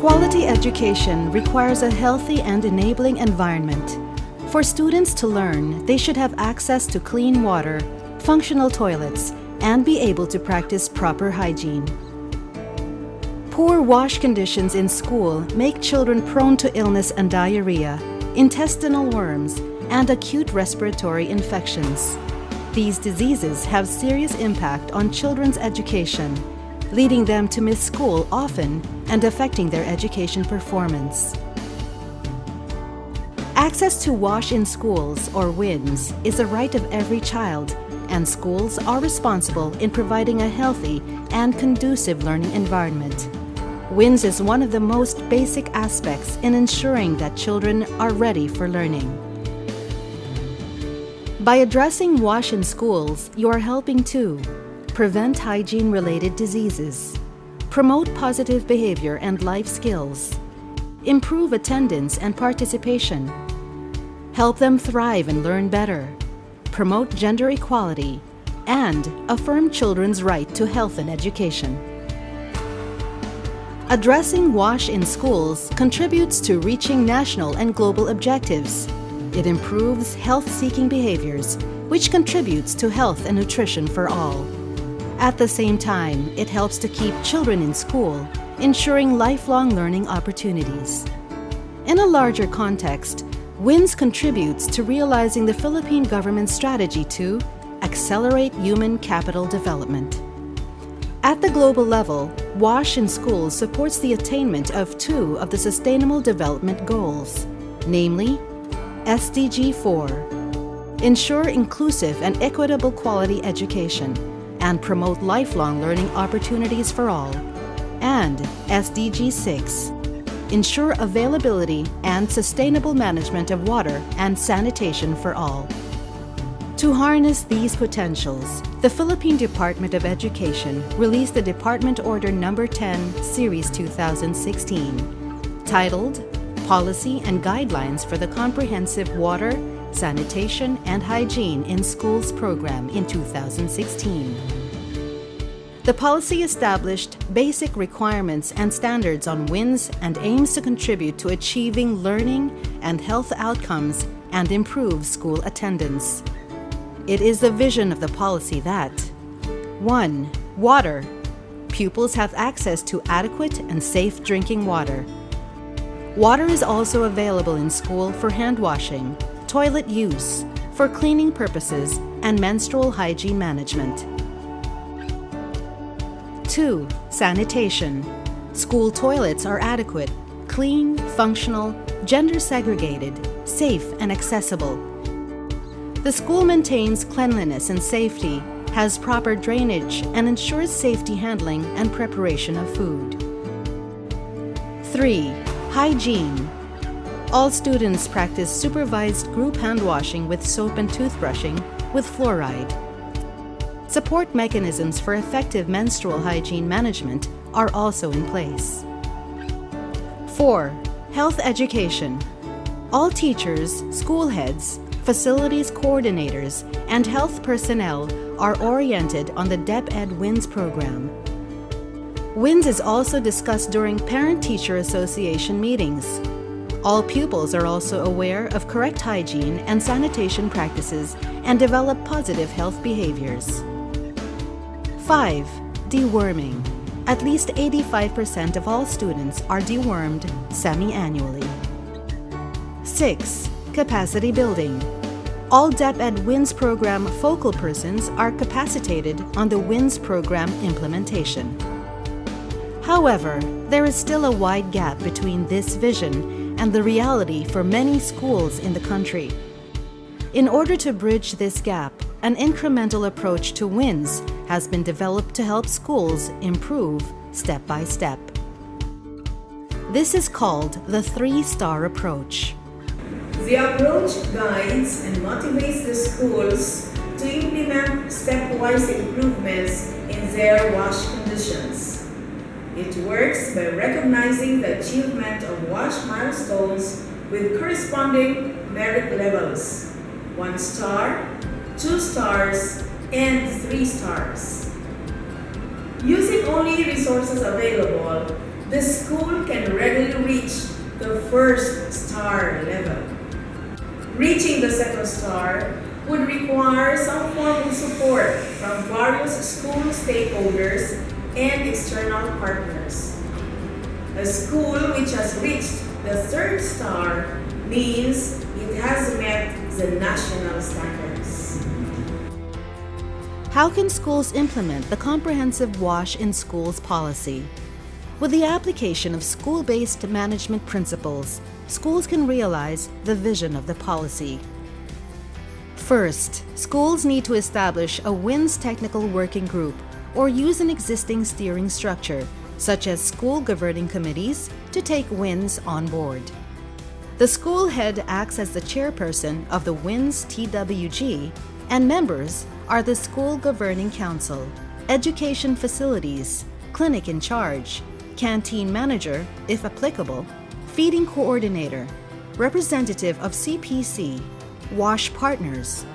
Quality education requires a healthy and enabling environment. For students to learn, they should have access to clean water, functional toilets, and be able to practice proper hygiene. Poor wash conditions in school make children prone to illness and diarrhea, intestinal worms, and acute respiratory infections. These diseases have serious impact on children's education, leading them to miss school often and affecting their education performance. Access to wash in schools, or WinS, is a right of every child, and schools are responsible in providing a healthy and conducive learning environment. WinS is one of the most basic aspects in ensuring that children are ready for learning. By addressing wash in schools, you are helping to prevent hygiene-related diseases, promote positive behavior and life skills, improve attendance and participation, help them thrive and learn better, promote gender equality, and affirm children's right to health and education. Addressing wash in schools contributes to reaching national and global objectives. It improves health-seeking behaviors, which contributes to health and nutrition for all. At the same time, it helps to keep children in school, ensuring lifelong learning opportunities. In a larger context, WinS contributes to realizing the Philippine government's strategy to accelerate human capital development. At the global level, WASH in schools supports the attainment of two of the Sustainable Development Goals, namely SDG 4, ensure inclusive and equitable quality education, and promote lifelong learning opportunities for all, and SDG 6, ensure availability and sustainable management of water and sanitation for all. To harness these potentials, the Philippine Department of Education released the Department Order No. 10, Series 2016, titled Policy and Guidelines for the Comprehensive Water, Sanitation, and Hygiene in Schools Program in 2016. The policy established basic requirements and standards on WinS and aims to contribute to achieving learning and health outcomes and improve school attendance. It is the vision of the policy that 1. Water. Pupils have access to adequate and safe drinking water. Water is also available in school for hand washing, toilet use, for cleaning purposes, and menstrual hygiene management. 2. Sanitation. School toilets are adequate, clean, functional, gender segregated, safe, and accessible. The school maintains cleanliness and safety, has proper drainage, and ensures safety handling and preparation of food. 3. Hygiene. All students practice supervised group hand washing with soap and toothbrushing with fluoride. Support mechanisms for effective menstrual hygiene management are also in place. 4. Health education. All teachers, school heads, facilities coordinators, and health personnel are oriented on the DepEd WinS program. WinS is also discussed during Parent-Teacher Association meetings. All pupils are also aware of correct hygiene and sanitation practices and develop positive health behaviors. 5. Deworming. At least 85% of all students are dewormed semi-annually. 6. Capacity building. All DepEd WinS program focal persons are capacitated on the WinS program implementation. However, there is still a wide gap between this vision and the reality for many schools in the country. In order to bridge this gap, an incremental approach to WinS has been developed to help schools improve step by step. This is called the 3-star approach. The approach guides and motivates the schools to implement stepwise improvements in their wash conditions. It works by recognizing the achievement of wash milestones with corresponding merit levels: 1 star, 2 stars, and 3 stars. Using only resources available, the school can readily reach the first star level. Reaching the second star would require some form of support from various school stakeholders and external partners. A school which has reached the third star means it has met the national standards. How can schools implement the comprehensive Wash in Schools policy? With the application of school-based management principles, schools can realize the vision of the policy. First, schools need to establish a WinS technical working group or use an existing steering structure, such as school governing committees, to take WinS on board. The school head acts as the chairperson of the WinS TWG, and members are the school governing council, education facilities, clinic in charge, canteen manager, if applicable, feeding coordinator, representative of CPC, WASH partners,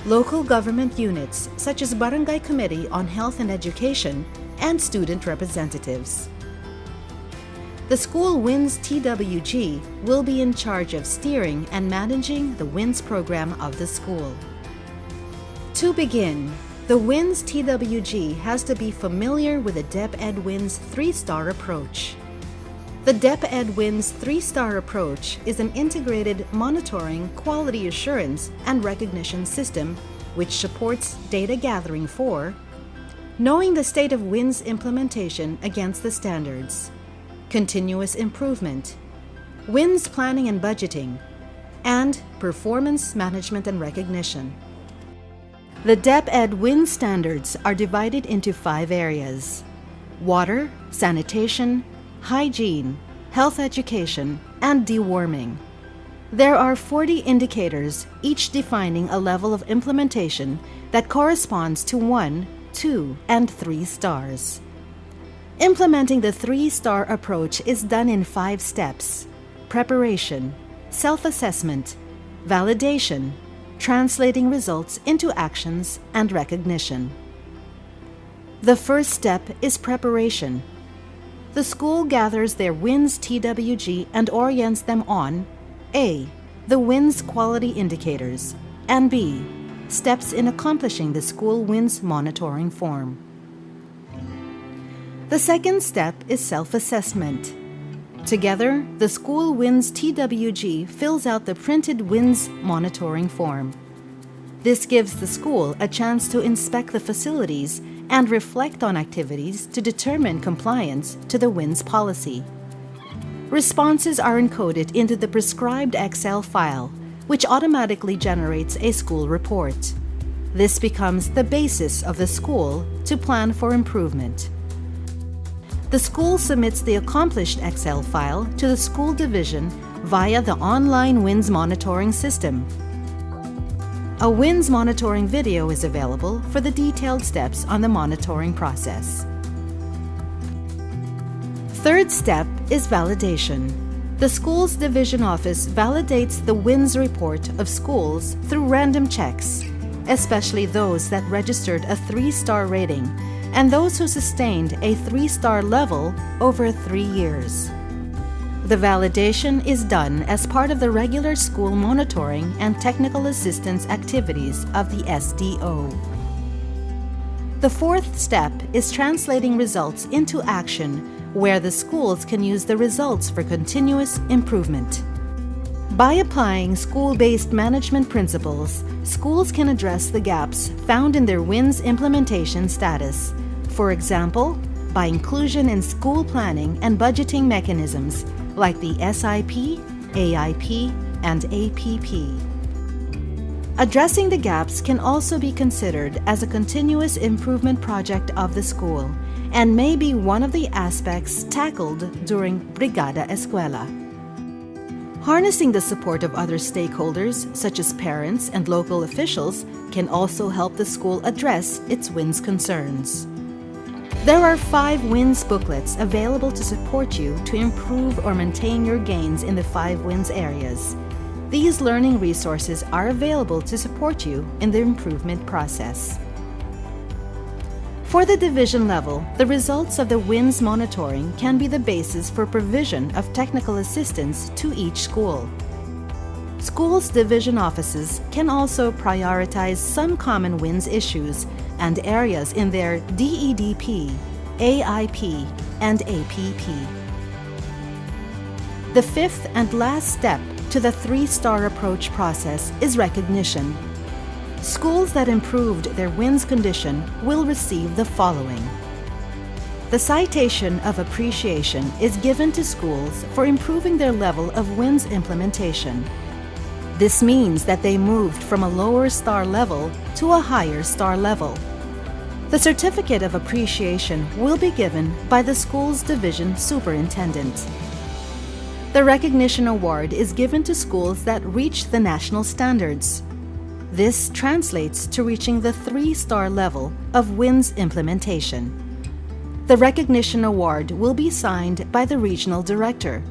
local government units such as Barangay Committee on Health and Education, and student representatives. The school WinS TWG will be in charge of steering and managing the WinS program of the school. To begin, the WinS TWG has to be familiar with the DepEd WinS 3-star approach. The DepEd WinS 3-star approach is an integrated monitoring, quality assurance, and recognition system which supports data gathering for knowing the state of WinS implementation against the standards, continuous improvement, WinS planning and budgeting, and performance management and recognition. The DepEd WinS standards are divided into 5 areas: water, sanitation, hygiene, health education, and deworming. There are 40 indicators, each defining a level of implementation that corresponds to 1, 2, and 3 stars. Implementing the 3-star approach is done in 5 steps: preparation, self-assessment, validation, translating results into actions, and recognition. The first step is preparation. The school gathers their WinS TWG and orients them on A. The WinS quality indicators, and B. Steps in accomplishing the school WinS monitoring form. The second step is self-assessment. Together, the school WinS TWG fills out the printed WinS monitoring form. This gives the school a chance to inspect the facilities and reflect on activities to determine compliance to the WinS policy. Responses are encoded into the prescribed Excel file, which automatically generates a school report. This becomes the basis of the school to plan for improvement. The school submits the accomplished Excel file to the school division via the online WinS monitoring system. A WinS monitoring video is available for the detailed steps on the monitoring process. Third step is validation. The school's division office validates the WinS report of schools through random checks, especially those that registered a 3-star rating and those who sustained a 3-star level over 3 years. The validation is done as part of the regular school monitoring and technical assistance activities of the SDO. The fourth step is translating results into action, where the schools can use the results for continuous improvement. By applying school-based management principles, schools can address the gaps found in their WinS implementation status. For example, by inclusion in school planning and budgeting mechanisms like the SIP, AIP, and APP. Addressing the gaps can also be considered as a continuous improvement project of the school and may be one of the aspects tackled during Brigada Eskwela. Harnessing the support of other stakeholders, such as parents and local officials, can also help the school address its WinS concerns. There are 5 WinS booklets available to support you to improve or maintain your gains in the 5 WinS areas. These learning resources are available to support you in the improvement process. For the division level, the results of the WinS monitoring can be the basis for provision of technical assistance to each school. Schools' division offices can also prioritize some common WinS issues and areas in their DEDP, AIP, and APP. The fifth and last step to the three-star approach process is recognition. Schools that improved their WinS condition will receive the following. The citation of appreciation is given to schools for improving their level of WinS implementation. This means that they moved from a lower star level to a higher star level. The certificate of appreciation will be given by the school's division superintendent. The recognition award is given to schools that reach the national standards. This translates to reaching the three-star level of WinS implementation. The recognition award will be signed by the regional director.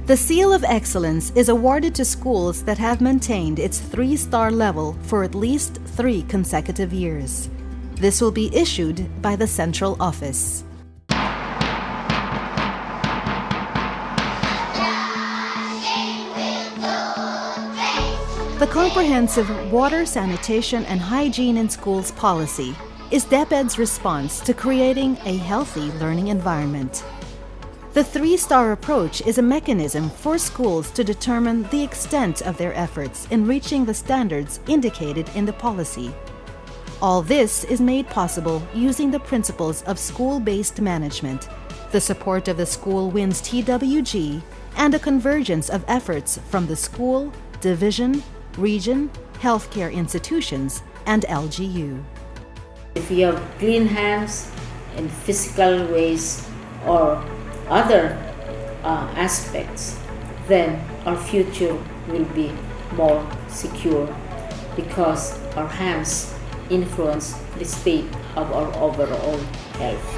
The Seal of Excellence is awarded to schools that have maintained its three-star level for at least 3 consecutive years. This will be issued by the central office. The Comprehensive Water, Sanitation, and Hygiene in Schools policy is DepEd's response to creating a healthy learning environment. The three-star approach is a mechanism for schools to determine the extent of their efforts in reaching the standards indicated in the policy. All this is made possible using the principles of school-based management, the support of the school WinS TWG, and a convergence of efforts from the school, division, region, healthcare institutions, and LGU. If we have clean hands in physical ways or other aspects, then our future will be more secure because our hands influence the state of our overall health.